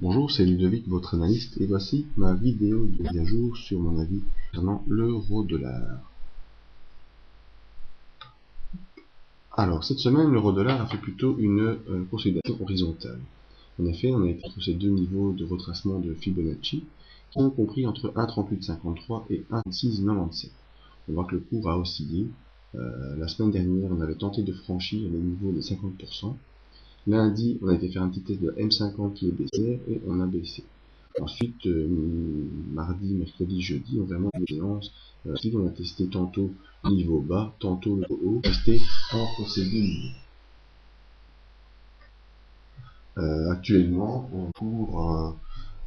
Bonjour, c'est Ludovic, votre analyste, et voici ma vidéo de mise à jour sur mon avis concernant l'euro-dollar. Alors, cette semaine, l'euro-dollar a fait plutôt une consolidation horizontale. En effet, on a été entre ces deux niveaux de retracement de Fibonacci qui ont compris entre 1,3853 et 1,3697. On voit que le cours a oscillé. La semaine dernière, on avait tenté de franchir les niveaux des 50%. Lundi, on a été faire un petit test de M50 qui est baissière et on a baissé. Ensuite, mardi, mercredi, jeudi, on a vraiment une séance. Ensuite, on a testé tantôt le niveau bas, tantôt le haut, testé entre ces deux niveaux. Actuellement, on court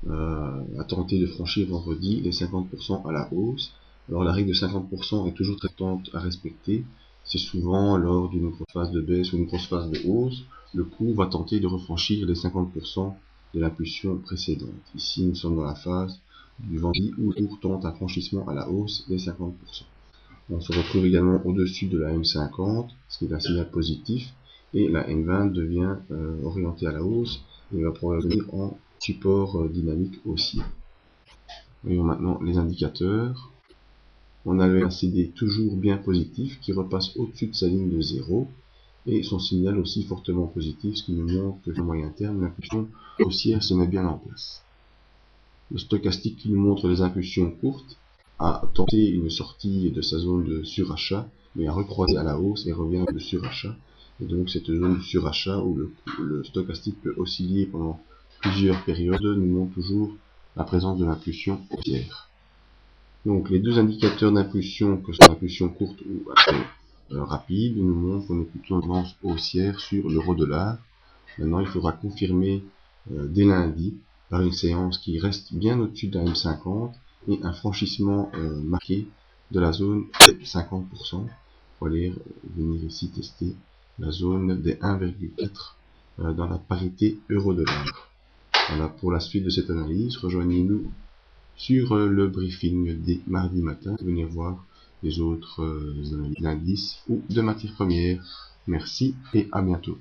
à tenter de franchir vendredi les 50% à la hausse. Alors la règle de 50% est toujours très tente à respecter. C'est souvent lors d'une grosse phase de baisse ou une grosse phase de hausse, le cours va tenter de refranchir les 50% de l'impulsion précédente. Ici, nous sommes dans la phase du vendredi où le cours tente un franchissement à la hausse des 50%. On se retrouve également au-dessus de la M50, ce qui est un signal positif, et la M20 devient orientée à la hausse et va probablement venir en support dynamique haussier. Voyons maintenant les indicateurs. On a le RCD toujours bien positif qui repasse au-dessus de sa ligne de 0 et son signal aussi fortement positif, ce qui nous montre que sur le moyen terme, l'impulsion haussière se met bien en place. Le stochastique qui nous montre les impulsions courtes a tenté une sortie de sa zone de surachat, mais a recroisé à la hausse et revient de surachat. Et donc cette zone de surachat où le stochastique peut osciller pendant plusieurs périodes nous montre toujours la présence de l'impulsion haussière. Donc les deux indicateurs d'impulsion, que ce soit l'impulsion courte ou rapide, nous montrent qu'on est plutôt en tendance haussière sur l'euro-dollar. Maintenant, il faudra confirmer dès lundi par une séance qui reste bien au-dessus de la M50 et un franchissement marqué de la zone des 50%. Il faut aller venir ici tester la zone des 1,4 dans la parité euro-dollar. Voilà pour la suite de cette analyse. Rejoignez-nous sur le briefing dès mardi matin. Venir voir les autres analyses d'indices ou de matières premières. Merci et à bientôt.